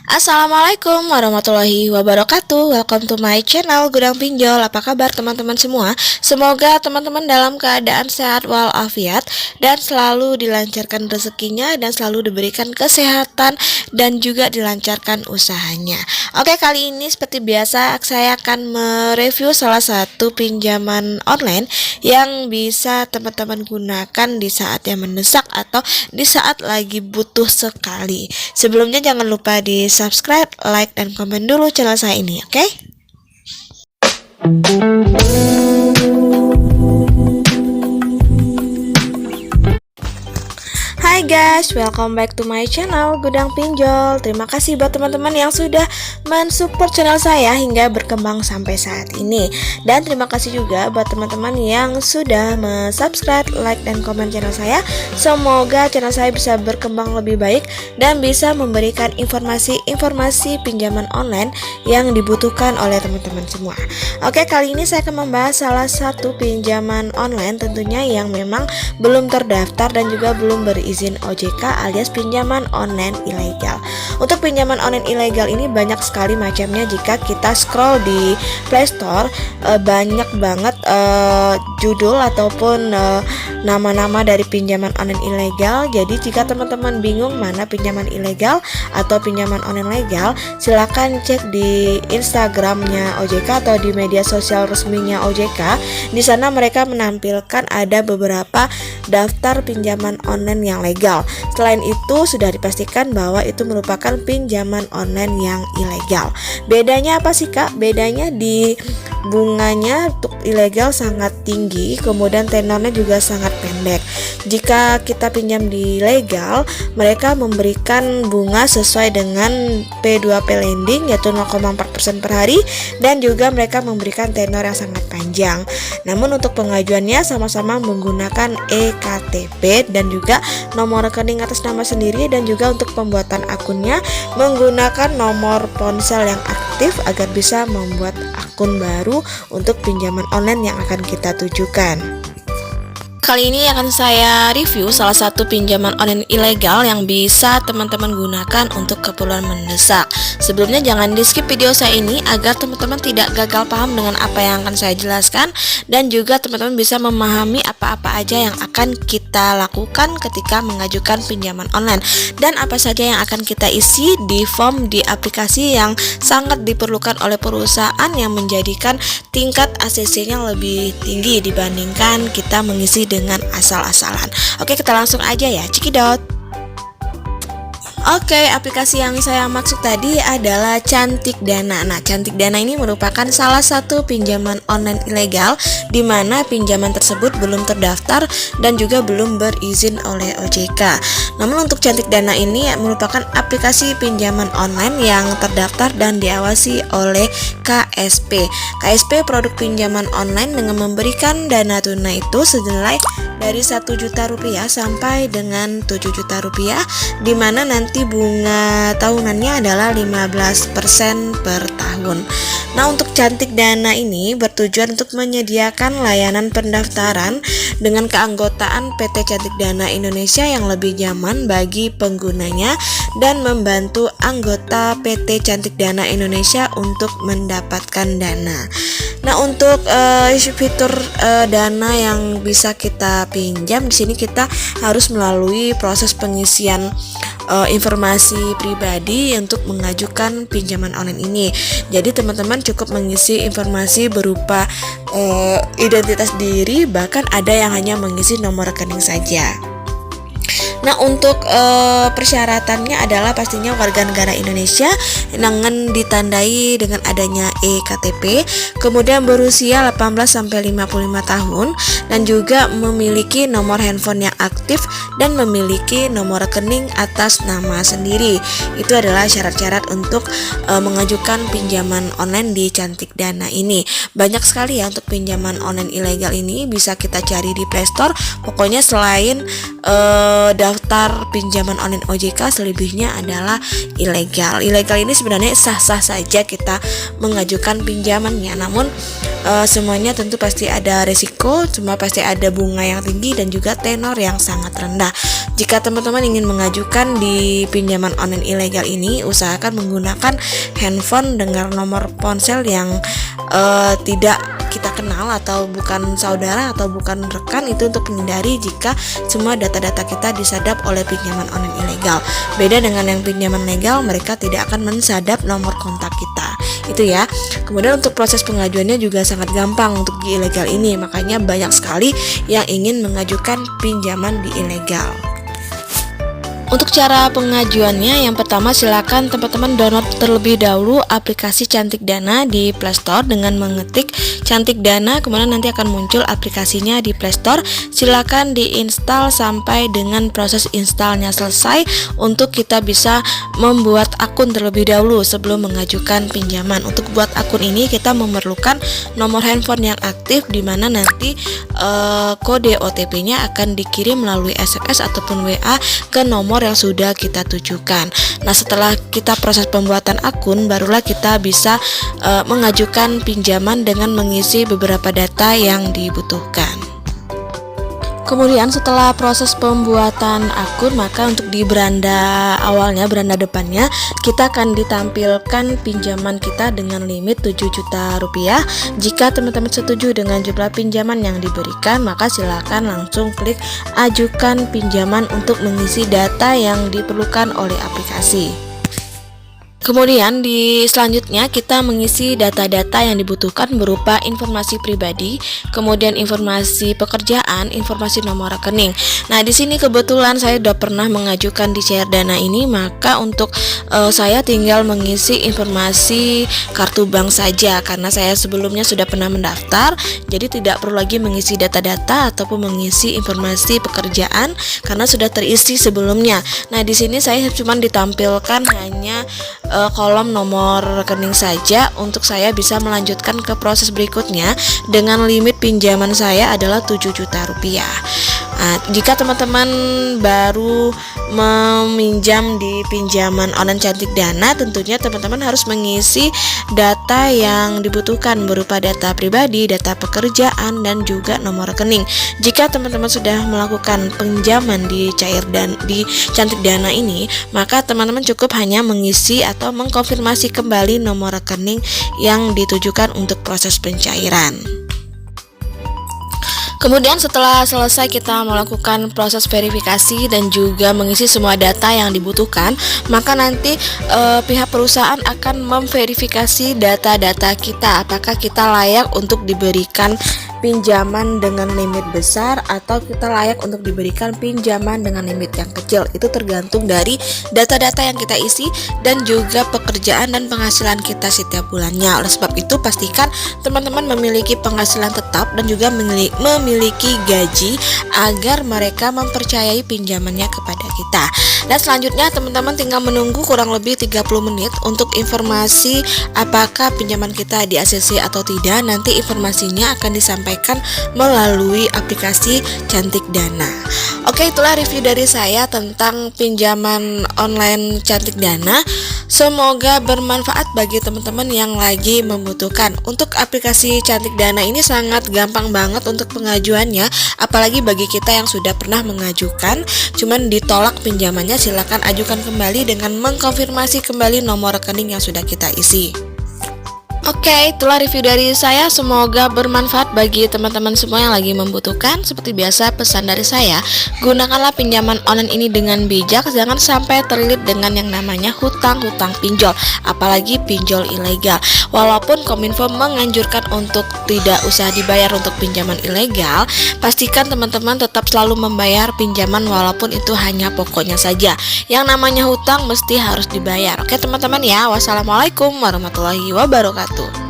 Assalamualaikum warahmatullahi wabarakatuh. Welcome to my channel Gudang Pinjol. Apa kabar teman-teman semua? Semoga teman-teman dalam keadaan sehat walafiat dan selalu dilancarkan rezekinya dan selalu diberikan kesehatan dan juga dilancarkan usahanya. Oke, kali ini seperti biasa saya akan mereview salah satu pinjaman online yang bisa teman-teman gunakan di saat yang mendesak atau di saat lagi butuh sekali. Sebelumnya jangan lupa di subscribe, like, dan komen dulu channel saya ini, oke? Hai guys, welcome back to my channel Gudang Pinjol. Terima kasih buat teman-teman yang sudah mensupport channel saya hingga berkembang sampai saat ini. Dan terima kasih juga buat teman-teman yang sudah subscribe, like, dan komen channel saya. Semoga channel saya bisa berkembang lebih baik dan bisa memberikan informasi-informasi pinjaman online yang dibutuhkan oleh teman-teman semua. Oke, kali ini saya akan membahas salah satu pinjaman online tentunya yang memang belum terdaftar dan juga belum berizin OJK alias pinjaman online ilegal. Untuk pinjaman online ilegal ini banyak sekali macamnya. Jika kita scroll di Play Store, banyak banget judul ataupun nama-nama dari pinjaman online ilegal. Jadi jika teman-teman bingung mana pinjaman ilegal atau pinjaman online legal, silakan cek di Instagramnya OJK atau di media sosial resminya OJK. Di sana mereka menampilkan ada beberapa daftar pinjaman online yang legal. Selain itu sudah dipastikan bahwa itu merupakan pinjaman online yang ilegal. Bedanya apa sih Kak? Bedanya di bunganya untuk ilegal sangat tinggi, kemudian tenornya juga sangat pendek. Jika kita pinjam di legal, mereka memberikan bunga sesuai dengan P2P lending yaitu 0,4% per hari, dan juga mereka memberikan tenor yang sangat panjang. Namun untuk pengajuannya sama-sama menggunakan eKTP dan juga nomor rekening atas nama sendiri, dan juga untuk pembuatan akunnya menggunakan nomor ponsel yang aktif agar bisa membuat akun baru untuk pinjaman online yang akan kita tujukan. Kali ini akan saya review salah satu pinjaman online ilegal yang bisa teman-teman gunakan untuk keperluan mendesak. Sebelumnya jangan di skip video saya ini agar teman-teman tidak gagal paham dengan apa yang akan saya jelaskan, dan juga teman-teman bisa memahami apa-apa aja yang akan kita lakukan ketika mengajukan pinjaman online, dan apa saja yang akan kita isi di form di aplikasi yang sangat diperlukan oleh perusahaan yang menjadikan tingkat ACC-nya lebih tinggi dibandingkan kita mengisi dengan asal-asalan. Oke, kita langsung aja ya, cekidot. Oke, aplikasi yang saya maksud tadi adalah Cantik Dana. Nah, Cantik Dana ini merupakan salah satu pinjaman online ilegal di mana pinjaman tersebut belum terdaftar dan juga belum berizin oleh OJK. Namun untuk Cantik Dana ini merupakan aplikasi pinjaman online yang terdaftar dan diawasi oleh KSP. KSP produk pinjaman online dengan memberikan dana tunai itu senilai dari 1 juta rupiah sampai dengan 7 juta rupiah, di mana nanti bunga tahunannya adalah 15% per tahun. Nah, untuk Cantik Dana ini bertujuan untuk menyediakan layanan pendaftaran dengan keanggotaan PT Cantik Dana Indonesia yang lebih nyaman bagi penggunanya dan membantu anggota PT Cantik Dana Indonesia untuk mendapatkan dana. Nah, untuk fitur dana yang bisa kita pinjam di sini kita harus melalui proses pengisian informasi pribadi untuk mengajukan pinjaman online ini. Jadi teman-teman cukup mengisi informasi berupa identitas diri, bahkan ada yang hanya mengisi nomor rekening saja. Nah, untuk persyaratannya adalah pastinya warga negara Indonesia dengan ditandai dengan adanya eKTP, kemudian berusia 18 sampai 55 tahun dan juga memiliki nomor handphone yang aktif dan memiliki nomor rekening atas nama sendiri. Itu adalah syarat-syarat untuk mengajukan pinjaman online di Cantik Dana ini. Banyak sekali ya untuk pinjaman online ilegal ini, bisa kita cari di Play Store. Pokoknya selain daftar pinjaman online OJK, selebihnya adalah ilegal. Ilegal ini sebenarnya sah-sah saja kita mengajukan pinjamannya, namun semuanya tentu pasti ada resiko, semua pasti ada bunga yang tinggi dan juga tenor yang sangat rendah. Jika teman-teman ingin mengajukan di pinjaman online ilegal ini, usahakan menggunakan handphone dengan nomor ponsel yang tidak kita kenal atau bukan saudara atau bukan rekan, itu untuk menghindari jika semua data-data kita disadap oleh pinjaman online ilegal. Beda dengan yang pinjaman legal, mereka tidak akan mensadap nomor kontak kita. Itu ya. Kemudian untuk proses pengajuannya juga sangat gampang untuk di ilegal ini, makanya banyak sekali yang ingin mengajukan pinjaman di ilegal. Untuk cara pengajuannya, yang pertama silakan teman-teman download terlebih dahulu aplikasi Cantik Dana di Play Store dengan mengetik Cantik Dana, kemudian nanti akan muncul aplikasinya di Play Store. Silakan diinstal sampai dengan proses installnya selesai untuk kita bisa membuat akun terlebih dahulu sebelum mengajukan pinjaman. Untuk buat akun ini kita memerlukan nomor handphone yang aktif, di mana nanti kode OTP-nya akan dikirim melalui SMS ataupun WA ke nomor yang sudah kita tujukan. Nah, setelah kita proses pembuatan akun, barulah kita bisa mengajukan pinjaman dengan mengisi beberapa data yang dibutuhkan. Kemudian setelah proses pembuatan akun, maka untuk di beranda awalnya, beranda depannya, kita akan ditampilkan pinjaman kita dengan limit 7 juta rupiah. Jika teman-teman setuju dengan jumlah pinjaman yang diberikan, maka silakan langsung klik ajukan pinjaman untuk mengisi data yang diperlukan oleh aplikasi. Kemudian di selanjutnya kita mengisi data-data yang dibutuhkan berupa informasi pribadi, kemudian informasi pekerjaan, informasi nomor rekening. Nah, di sini kebetulan saya sudah pernah mengajukan di Cair Dana ini, maka untuk saya tinggal mengisi informasi kartu bank saja karena saya sebelumnya sudah pernah mendaftar, jadi tidak perlu lagi mengisi data-data ataupun mengisi informasi pekerjaan karena sudah terisi sebelumnya. Nah, di sini saya cuma ditampilkan hanya kolom nomor rekening saja untuk saya bisa melanjutkan ke proses berikutnya dengan limit pinjaman saya adalah 7 juta rupiah. Nah, jika teman-teman baru meminjam di pinjaman online Cantik Dana, tentunya teman-teman harus mengisi data yang dibutuhkan berupa data pribadi, data pekerjaan, dan juga nomor rekening. Jika teman-teman sudah melakukan pinjaman di di Cantik Dana ini, maka teman-teman cukup hanya mengisi atau mengkonfirmasi kembali nomor rekening yang ditujukan untuk proses pencairan. Kemudian setelah selesai kita melakukan proses verifikasi dan juga mengisi semua data yang dibutuhkan, maka nanti pihak perusahaan akan memverifikasi data-data kita, apakah kita layak untuk diberikan pinjaman dengan limit besar atau kita layak untuk diberikan pinjaman dengan limit yang kecil. Itu tergantung dari data-data yang kita isi dan juga pekerjaan dan penghasilan kita setiap bulannya. Oleh sebab itu, pastikan teman-teman memiliki penghasilan tetap dan juga memiliki gaji agar mereka mempercayai pinjamannya kepada kita. Dan selanjutnya teman-teman tinggal menunggu kurang lebih 30 menit untuk informasi apakah pinjaman kita di ACC atau tidak. Nanti informasinya akan disampaikan melalui aplikasi Cantik Dana. Oke, itulah review dari saya tentang pinjaman online Cantik Dana. Semoga bermanfaat bagi teman-teman yang lagi membutuhkan. Untuk aplikasi Cantik Dana ini sangat gampang banget untuk pengajuannya, apalagi bagi kita yang sudah pernah mengajukan cuman ditolak pinjamannya, silakan ajukan kembali dengan mengkonfirmasi kembali nomor rekening yang sudah kita isi. Oke, itulah review dari saya. Semoga bermanfaat bagi teman-teman semua yang lagi membutuhkan. Seperti biasa, pesan dari saya, gunakanlah pinjaman online ini dengan bijak. Jangan sampai terlilit dengan yang namanya hutang-hutang pinjol, apalagi pinjol ilegal. Walaupun Kominfo menganjurkan untuk tidak usah dibayar untuk pinjaman ilegal, pastikan teman-teman tetap selalu membayar pinjaman walaupun itu hanya pokoknya saja. Yang namanya hutang mesti harus dibayar. Oke teman-teman ya, wassalamualaikum warahmatullahi wabarakatuh.